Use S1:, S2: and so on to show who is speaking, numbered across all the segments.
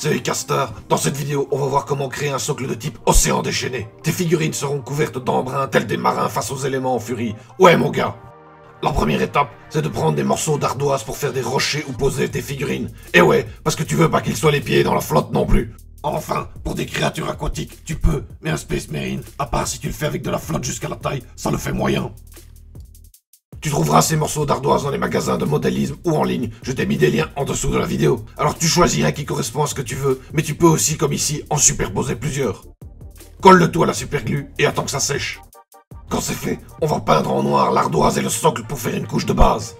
S1: c'est Castar. Dans cette vidéo, on va voir comment créer un socle de type océan déchaîné. Tes figurines seront couvertes d'embrun tels des marins face aux éléments en furie. Ouais mon gars. La première étape, c'est de prendre des morceaux d'ardoise pour faire des rochers où poser tes figurines. Et ouais, parce que tu veux pas qu'ils soient les pieds dans la flotte non plus. Enfin, pour des créatures aquatiques, tu peux, mais un Space Marine, à part si tu le fais avec de la flotte jusqu'à la taille, ça le fait moyen. Tu trouveras ces morceaux d'ardoise dans les magasins de modélisme ou en ligne, je t'ai mis des liens en dessous de la vidéo. Alors tu choisis un qui correspond à ce que tu veux, mais tu peux aussi, comme ici, en superposer plusieurs. Colle le tout à la superglue et attends que ça sèche. Quand c'est fait, on va peindre en noir l'ardoise et le socle pour faire une couche de base.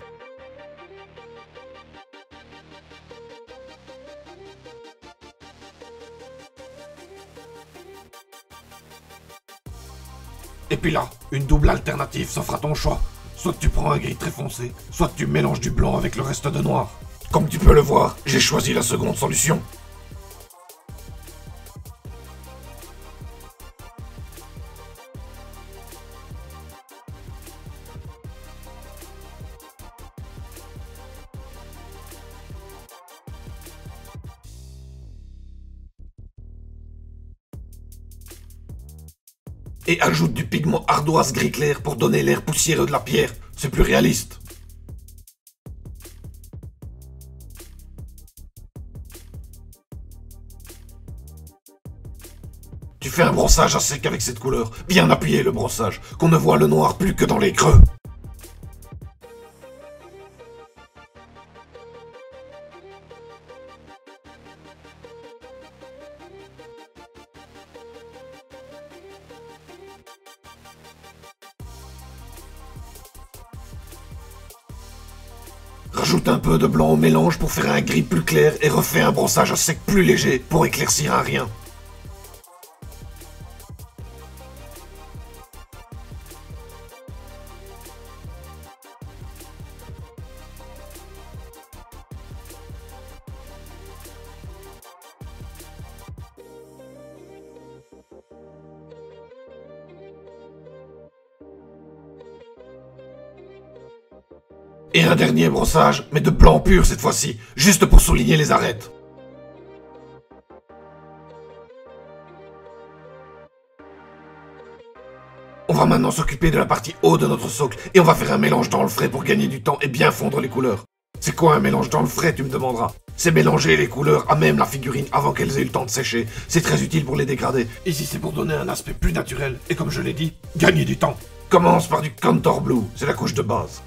S1: Et puis là, une double alternative s'offre à ton choix. Soit tu prends un gris très foncé, soit tu mélanges du blanc avec le reste de noir. Comme tu peux le voir, j'ai choisi la seconde solution. Et ajoute du pigment ardoise gris clair pour donner l'air poussiéreux de la pierre. C'est plus réaliste. Tu fais un brossage à sec avec cette couleur. Bien appuyé le brossage, qu'on ne voit le noir plus que dans les creux. Rajoute un peu de blanc au mélange pour faire un gris plus clair et refais un brossage à sec plus léger pour éclaircir un rien. Et un dernier brossage, mais de blanc pur cette fois-ci, juste pour souligner les arêtes. On va maintenant s'occuper de la partie haut de notre socle, et on va faire un mélange dans le frais pour gagner du temps et bien fondre les couleurs. C'est quoi un mélange dans le frais, tu me demanderas? C'est mélanger les couleurs à même la figurine avant qu'elles aient eu le temps de sécher. C'est très utile pour les dégrader. Ici c'est pour donner un aspect plus naturel, et comme je l'ai dit, gagner du temps. Commence par du Contour Blue, c'est la couche de base.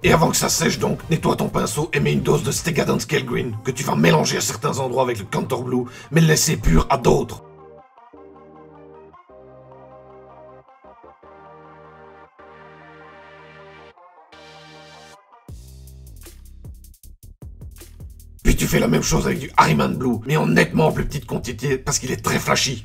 S1: Et avant que ça sèche donc, nettoie ton pinceau et mets une dose de Stegadon Scale Green que tu vas mélanger à certains endroits avec le Contour Blue, mais le laisser pur à d'autres. Puis tu fais la même chose avec du Harriman Blue, mais en nettement plus petite quantité parce qu'il est très flashy.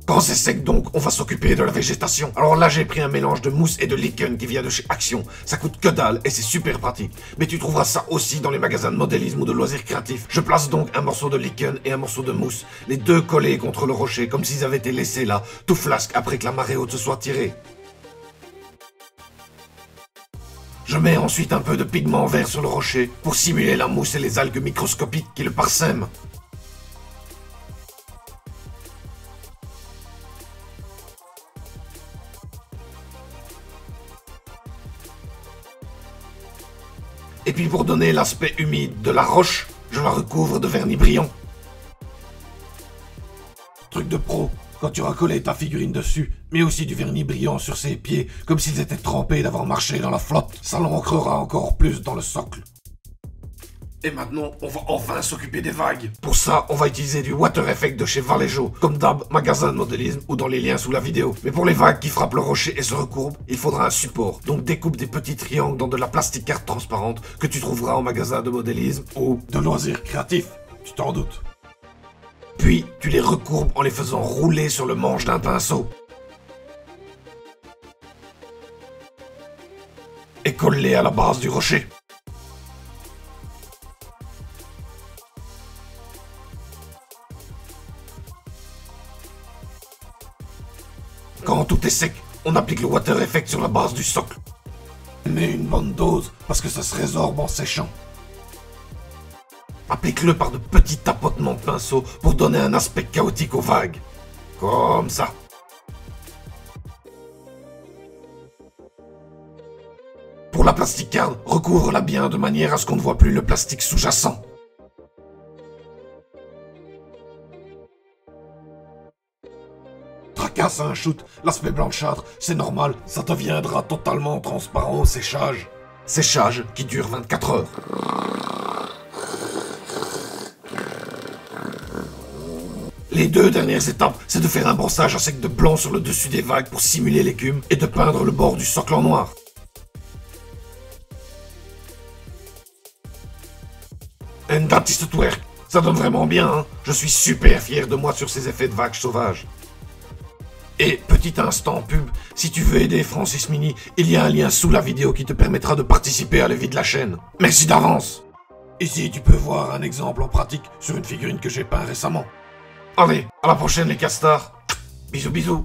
S1: Quand c'est sec donc, on va s'occuper de la végétation. Alors là j'ai pris un mélange de mousse et de lichen qui vient de chez Action. Ça coûte que dalle et c'est super pratique. Mais tu trouveras ça aussi dans les magasins de modélisme ou de loisirs créatifs. Je place donc un morceau de lichen et un morceau de mousse, les deux collés contre le rocher comme s'ils avaient été laissés là, tout flasque après que la marée haute se soit tirée. Je mets ensuite un peu de pigment vert sur le rocher pour simuler la mousse et les algues microscopiques qui le parsèment. Et puis pour donner l'aspect humide de la roche, je la recouvre de vernis brillant. Truc de pro, quand tu auras collé ta figurine dessus, mais aussi du vernis brillant sur ses pieds, comme s'ils étaient trempés d'avoir marché dans la flotte, ça l'ancrera encore plus dans le socle. Et maintenant, on va enfin s'occuper des vagues. Pour ça, on va utiliser du Water Effect de chez Vallejo, comme d'hab, magasin de modélisme ou dans les liens sous la vidéo. Mais pour les vagues qui frappent le rocher et se recourbent, il faudra un support. Donc découpe des petits triangles dans de la plastique carte transparente que tu trouveras en magasin de modélisme ou de loisirs créatifs. Tu t'en doutes. Puis, tu les recourbes en les faisant rouler sur le manche d'un pinceau. Et colle-les à la base du rocher. Quand tout est sec, on applique le water effect sur la base du socle. Mais une bonne dose, parce que ça se résorbe en séchant. Applique-le par de petits tapotements de pinceau pour donner un aspect chaotique aux vagues. Comme ça. Pour la plasticarde, recouvre-la bien de manière à ce qu'on ne voit plus le plastique sous-jacent. Tracasse un shoot, l'aspect blanchâtre, c'est normal, ça deviendra totalement transparent au séchage. Séchage qui dure 24 heures. Les 2 dernières étapes, c'est de faire un brossage à sec de blanc sur le dessus des vagues pour simuler l'écume et de peindre le bord du socle en noir. And that is the work. Ça donne vraiment bien, hein. Je suis super fier de moi sur ces effets de vagues sauvages. Et petit instant pub, si tu veux aider Francis Mini, il y a un lien sous la vidéo qui te permettra de participer à la vie de la chaîne. Merci d'avance. Ici, tu peux voir un exemple en pratique sur une figurine que j'ai peint récemment. Allez, à la prochaine les castars. Bisous bisous.